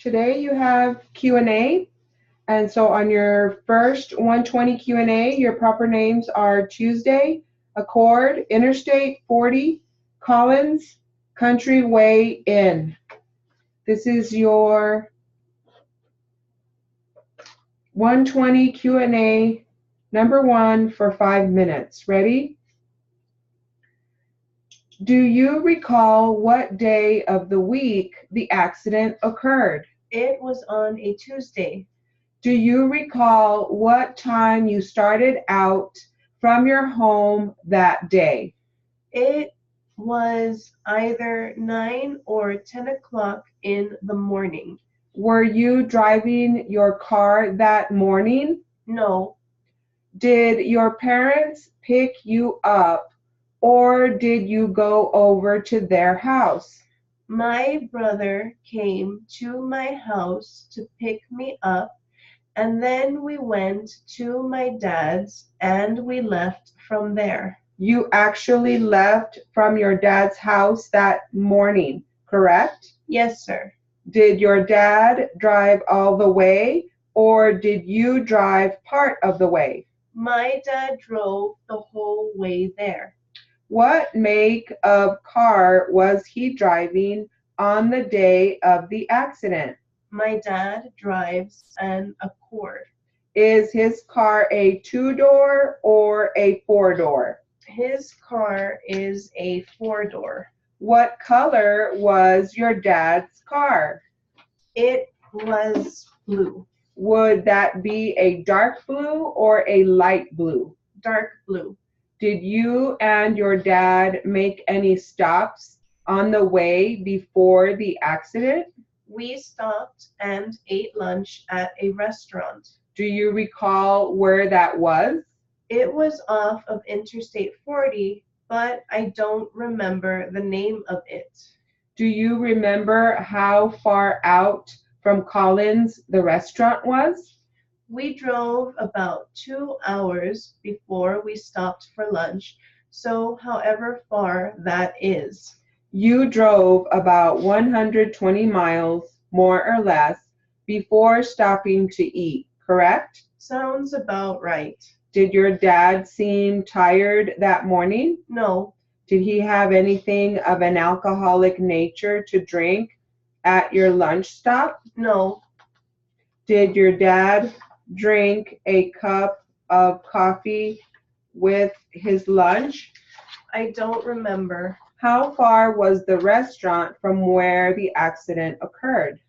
Today you have Q&A. And so on your first 120 Q&A, your proper names are Tuesday, Accord, Interstate 40, Collins, Country Way Inn. This is your 120 Q&A number one for 5 minutes. Ready? Do you recall what day of the week the accident occurred? It was on a Tuesday. Do you recall what time you started out from your home that day? It was either 9 or 10 o'clock in the morning. Were you driving your car that morning? No, Did your parents pick you up or did you go over to their house? my brother came to my house to pick me up, and then we went to my dad's and we left from there. You actually left from your dad's house that morning, correct? Yes, sir. Did your dad drive all the way or did you drive part of the way? My dad drove the whole way there. What make of car was he driving on the day of the accident? My dad drives an Accord. Is his car a two-door or a four-door? His car is a four-door. What color was your dad's car? It was blue, Would that be a dark blue or a light blue? dark blue. Did you and your dad make any stops on the way before the accident? We stopped and ate lunch at a restaurant. Do you recall where that was? It was off of Interstate 40, but I don't remember the name of it. Do you remember how far out from Collins the restaurant was? We drove about 2 hours before we stopped for lunch, so however far that is. You drove about 120 miles, more or less, before stopping to eat, correct? Sounds about right. Did your dad seem tired that morning? No, Did he have anything of an alcoholic nature to drink at your lunch stop? no, Did your dad drink a cup of coffee with his lunch? I don't remember. How far was the restaurant from where the accident occurred?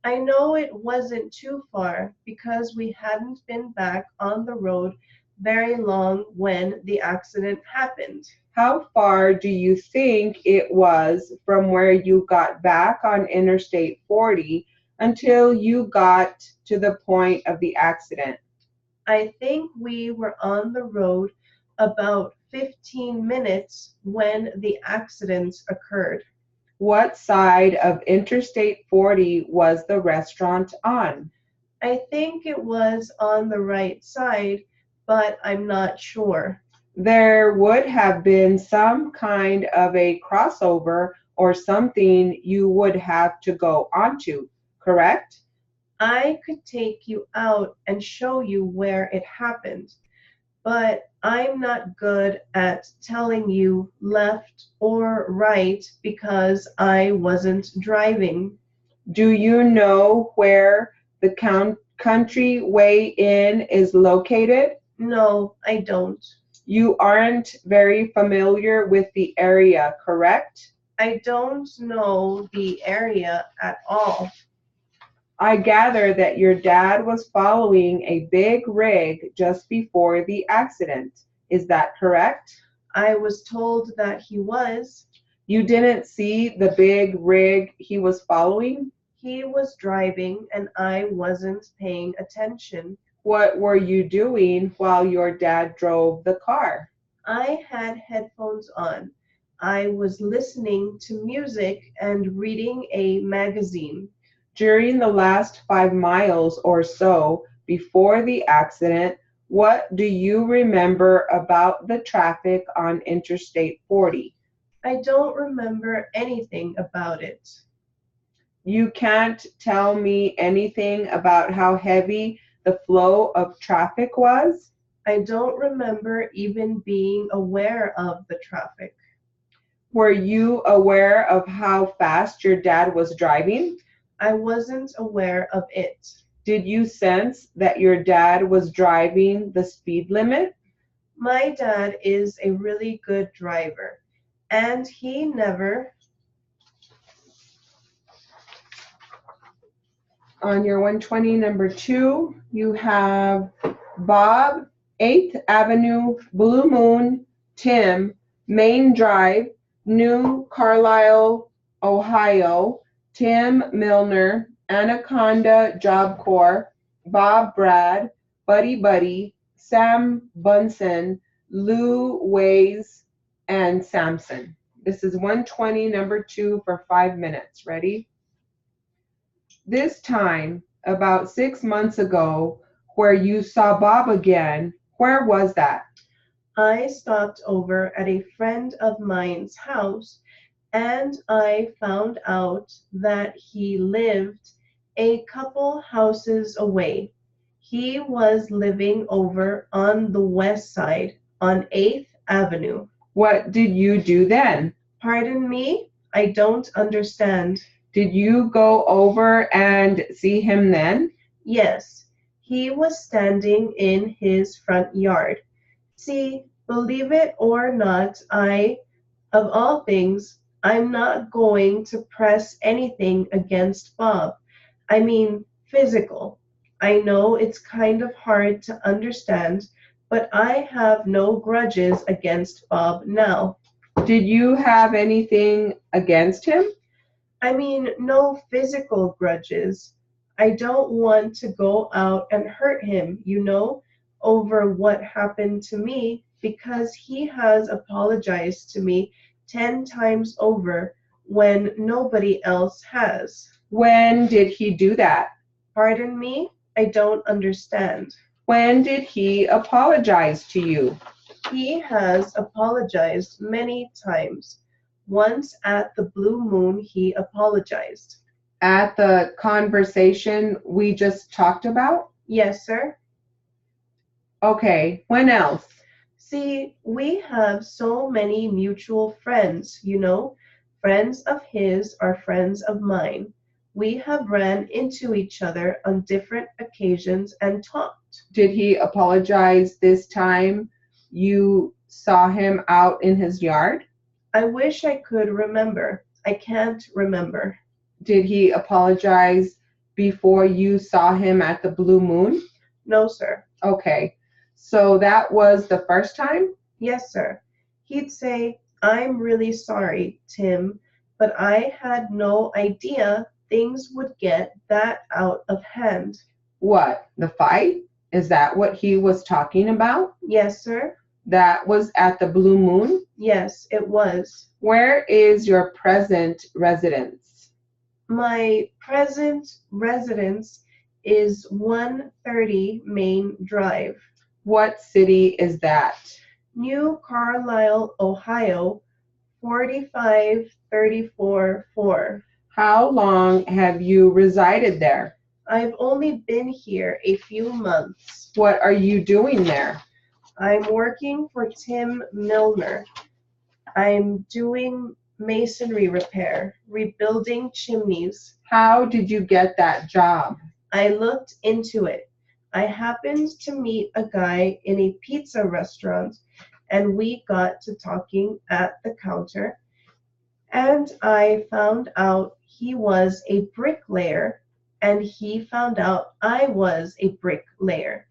I know it wasn't too far because we hadn't been back on the road very long when the accident happened. How far do you think it was from where you got back on Interstate 40 until you got to the point of the accident? I think we were on the road about 15 minutes when the accident occurred. What side of Interstate 40 was the restaurant on? I think it was on the right side, but I'm not sure. There would have been some kind of a crossover or something you would have to go onto, correct? I could take you out and show you where it happened, but I'm not good at telling you left or right because I wasn't driving. Do you know where the Country Way Inn is located? No, I don't. You aren't very familiar with the area, correct? I don't know the area at all. I gather that your dad was following a big rig just before the accident. Is that correct? I was told that he was. You didn't see the big rig he was following? He was driving and I wasn't paying attention. What were you doing while your dad drove the car? I had headphones on. I was listening to music and reading a magazine. During the last 5 miles or so before the accident, what do you remember about the traffic on Interstate 40? I don't remember anything about it. You can't tell me anything about how heavy the flow of traffic was? I don't remember even being aware of the traffic. Were you aware of how fast your dad was driving? I wasn't aware of it. Did you sense that your dad was driving the speed limit? My dad is a really good driver, and he never. On your 120, number 2, you have Bob, 8th Avenue, Blue Moon, Tim, Main Drive, New Carlisle, Ohio, Tim Milner, Anaconda Job Corps, Bob Brad, Buddy Buddy, Sam Bunsen, Lou Ways, and Samson. This is 120, number 2 for 5 minutes. Ready? This time, about 6 months ago, where you saw Bob again, where was that? I stopped over at a friend of mine's house, and I found out that he lived a couple houses away. He was living over on the west side on 8th Avenue. What did you do then? Pardon me? I don't understand. Did you go over and see him then? Yes, he was standing in his front yard. See, believe it or not, of all things, I'm not going to press anything against Bob. I mean, physical. I know it's kind of hard to understand, but I have no grudges against Bob now. Did you have anything against him? I mean, no physical grudges. I don't want to go out and hurt him, over what happened to me because he has apologized to me 10 times over when nobody else has. When did he do that? Pardon me? I don't understand. When did he apologize to you? He has apologized many times. Once at the Blue Moon, he apologized. At the conversation we just talked about? Yes, sir. Okay, when else? See, we have so many mutual friends, Friends of his are friends of mine. We have ran into each other on different occasions and talked. Did he apologize this time you saw him out in his yard? I wish I could remember. I can't remember. Did he apologize before you saw him at the Blue Moon? No, sir. Okay, so that was the first time? Yes, sir. He'd say, I'm really sorry, Tim, but I had no idea things would get that out of hand. What, the fight? Is that what he was talking about? Yes, sir. That was at the Blue Moon? Yes, it was. Where is your present residence? My present residence is 130 Main Drive. What city is that? New Carlisle, Ohio, 45344. How long have you resided there? I've only been here a few months. What are you doing there? I'm working for Tim Milner. I'm doing masonry repair, rebuilding chimneys. How did you get that job? I looked into it. I happened to meet a guy in a pizza restaurant, and we got to talking at the counter, and I found out he was a bricklayer, and he found out I was a bricklayer.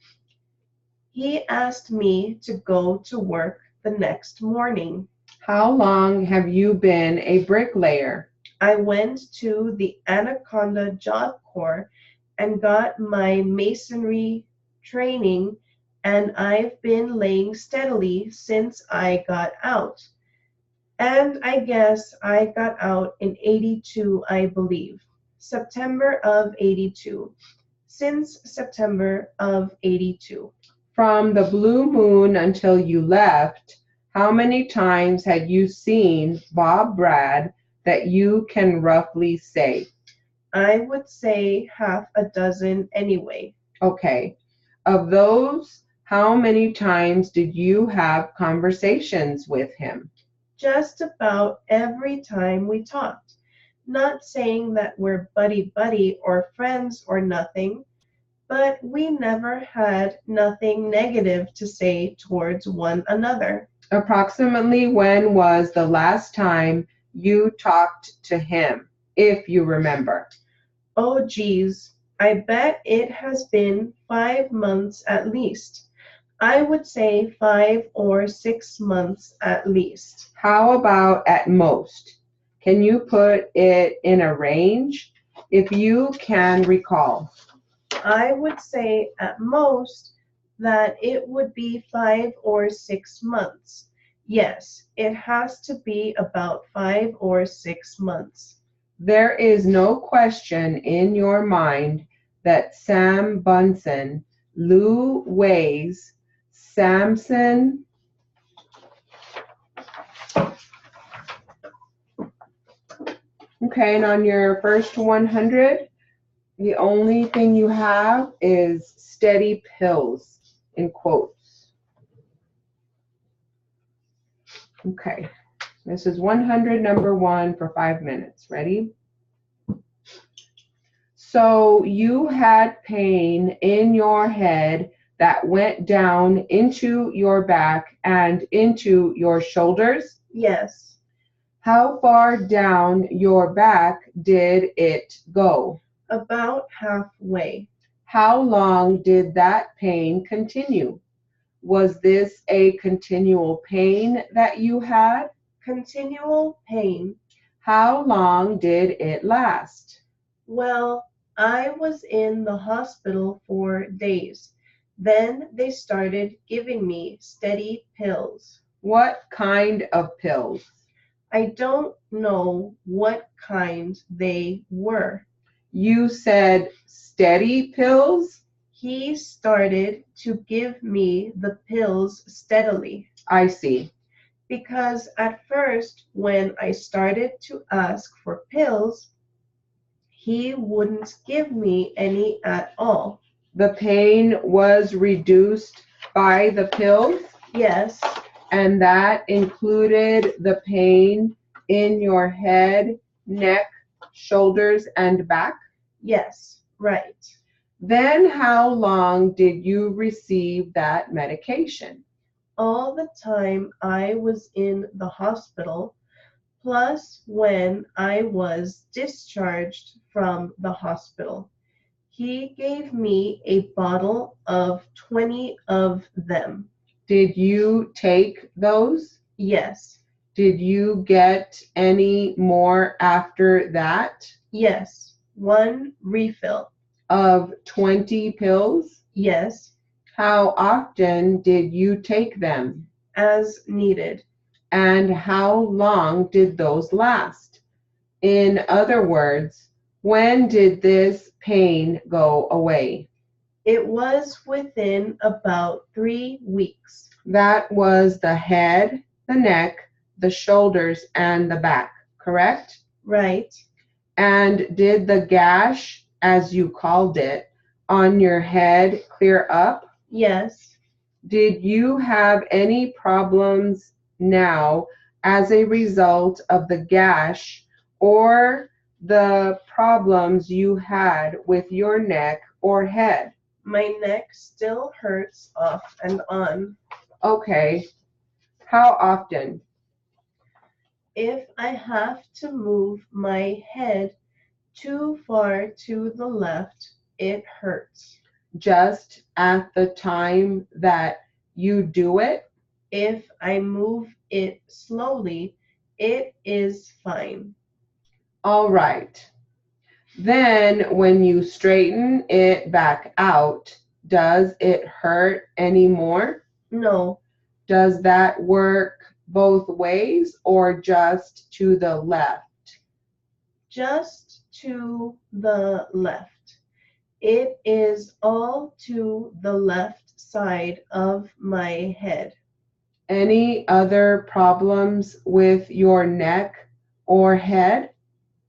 He asked me to go to work the next morning. How long have you been a bricklayer? I went to the Anaconda Job Corps and got my masonry training, and I've been laying steadily since I got out. And I guess I got out in 82, I believe. September of 82. Since September of 82. From the Blue Moon until you left, how many times had you seen Bob Brad that you can roughly say? I would say half a dozen anyway. Okay. Of those, how many times did you have conversations with him? Just about every time we talked. Not saying that we're buddy-buddy or friends or nothing, but we never had nothing negative to say towards one another. Approximately when was the last time you talked to him, if you remember? Oh, geez, I bet it has been 5 months at least. I would say 5 or 6 months at least. How about at most? Can you put it in a range if you can recall? I would say at most that it would be 5 or 6 months. Yes, it has to be about 5 or 6 months. There is no question in your mind that Sam Bunsen, Lou Ways, Samson, okay, and on your first 100, the only thing you have is steady pills in quotes. Okay, this is 100 number 1 for 5 minutes. Ready? So you had pain in your head that went down into your back and into your shoulders? Yes, How far down your back did it go? about halfway. How long did that pain continue? Was this a continual pain that you had? Continual pain. How long did it last? Well, I was in the hospital for days. Then they started giving me steady pills. What kind of pills? I don't know what kind they were. You said steady pills? He started to give me the pills steadily I see. because at first, when I started to ask for pills, he wouldn't give me any at all. The pain was reduced by the pills, Yes, and that included the pain in your head, neck, shoulders, and back. yes, right. Then how long did you receive that medication? All the time I was in the hospital, plus when I was discharged from the hospital. He gave me a bottle of 20 of them. Did you take those? Yes, Did you get any more after that yes, one refill. of 20 pills? Yes, How often did you take them? as needed. And how long did those last? In other words, when did this pain go away? It was within about 3 weeks. That was the head, the neck, the shoulders, and the back, correct? Right? And did the gash, as you called it, on your head clear up? Yes, Did you have any problems now as a result of the gash or the problems you had with your neck or head? my neck still hurts off and on. Okay. How often? If I have to move my head too far to the left, it hurts. Just at the time that you do it? If I move it slowly, it is fine. All right. Then when you straighten it back out, does it hurt anymore? No, Does that work both ways or just to the left? just to the left. It is all to the left side of my head. Any other problems with your neck or head?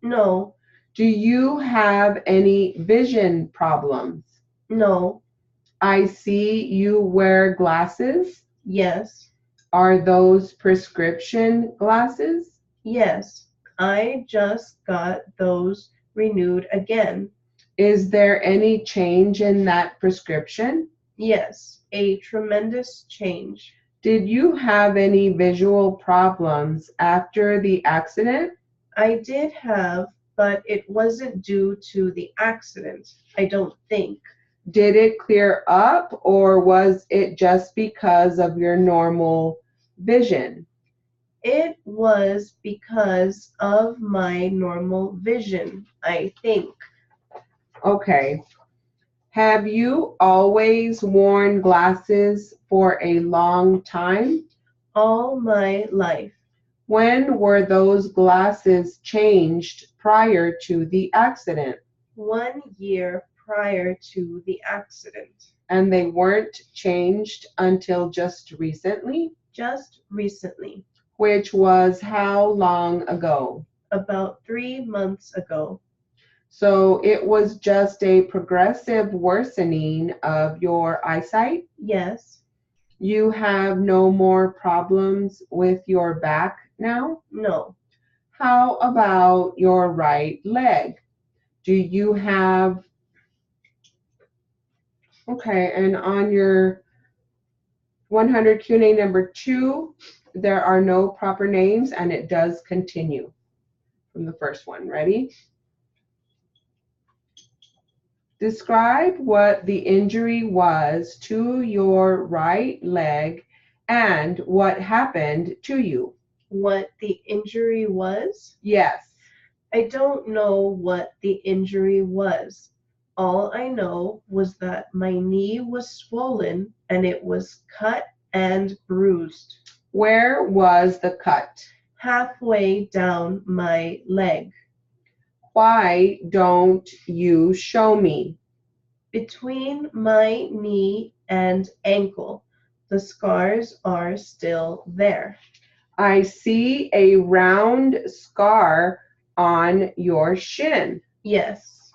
No, Do you have any vision problems? No. I see you wear glasses. Yes. Are those prescription glasses? Yes. I just got those renewed again. Is there any change in that prescription? Yes. A tremendous change. Did you have any visual problems after the accident? I did have, but it wasn't due to the accident, I don't think. Did it clear up or was it just because of your normal vision? It was because of my normal vision, I think. Okay. Have you always worn glasses for a long time? All my life. When were those glasses changed prior to the accident? 1 year prior to the accident. And they weren't changed until just recently? Just recently. Which was how long ago? About 3 months ago. So it was just a progressive worsening of your eyesight? Yes. You have no more problems with your back now? No. How about your right leg? Do you have, okay, and on your 100 Q&A number 2, there are no proper names and it does continue from the first one. Ready? Describe what the injury was to your right leg and what happened to you. What the injury was? Yes. I don't know what the injury was. All I know was that my knee was swollen and it was cut and bruised. Where was the cut? Halfway down my leg. Why don't you show me? Between my knee and ankle. The scars are still there. I see a round scar on your shin. Yes.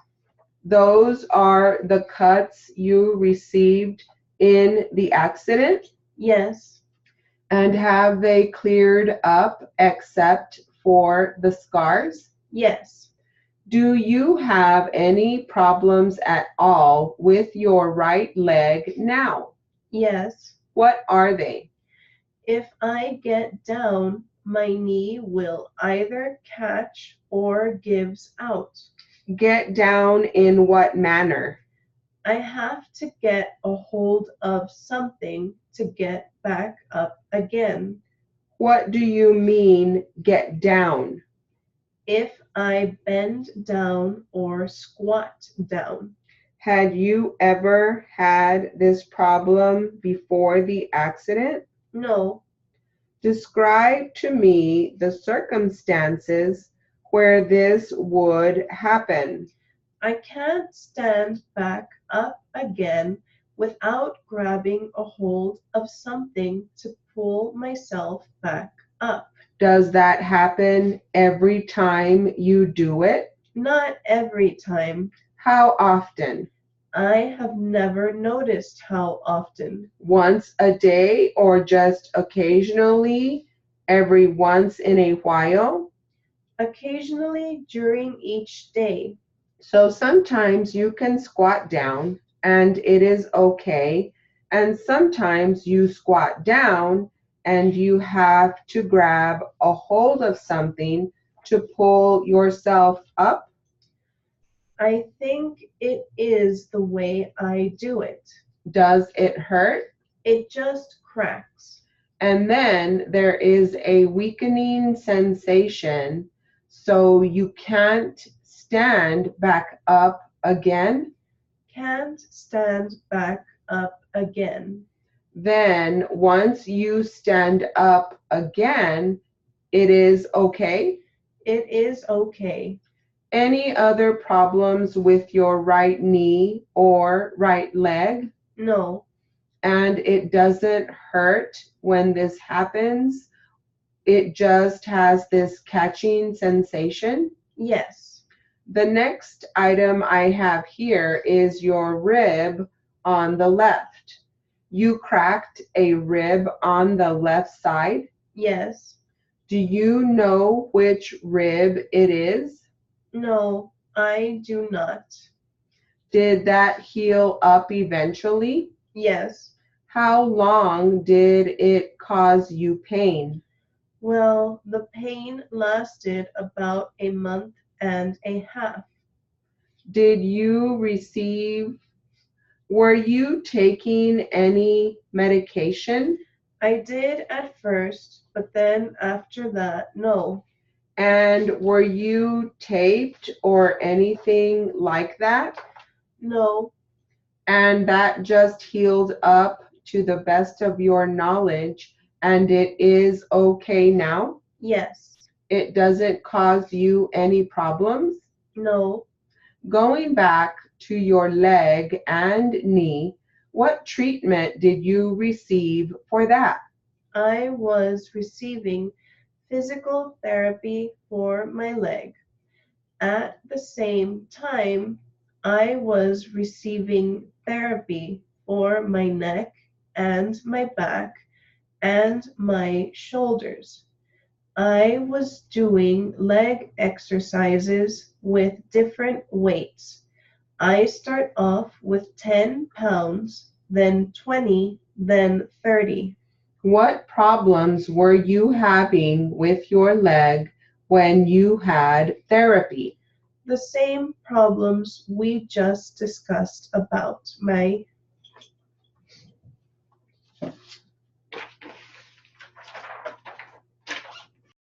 Those are the cuts you received in the accident? Yes. And have they cleared up except for the scars? Yes. Do you have any problems at all with your right leg now? Yes. What are they? If I get down, my knee will either catch or gives out. Get down in what manner? I have to get a hold of something to get back up again. What do you mean, get down? If I bend down or squat down. Had you ever had this problem before the accident? No. Describe to me the circumstances where this would happen. I can't stand back up again without grabbing a hold of something to pull myself back up. Does that happen every time you do it? Not every time. How often? I have never noticed how often. Once a day or just occasionally, every once in a while? Occasionally during each day. So sometimes you can squat down and it is okay, and sometimes you squat down and you have to grab a hold of something to pull yourself up. I think it is the way I do it. Does it hurt? It just cracks. And then there is a weakening sensation, so you can't stand back up again. Can't stand back up again. Then once you stand up again, it is okay. It is okay. Any other problems with your right knee or right leg? No. And it doesn't hurt when this happens? It just has this catching sensation? Yes. The next item I have here is your rib on the left. You cracked a rib on the left side. Yes. Do you know which rib it is? No, I do not. Did that heal up eventually? Yes. How long did it cause you pain? Well, the pain lasted about a month and a half. Did you receive, were you taking any medication? I did at first, but then after that, no. And were you taped or anything like that? No. And that just healed up to the best of your knowledge, and it is okay now? Yes. It doesn't cause you any problems? No. Going back to your leg and knee, what treatment did you receive for that? I was receiving physical therapy for my leg. At the same time, I was receiving therapy for my neck and my back and my shoulders. I was doing leg exercises with different weights. I start off with 10 pounds, then 20, then 30. What problems were you having with your leg when you had therapy? The same problems we just discussed about my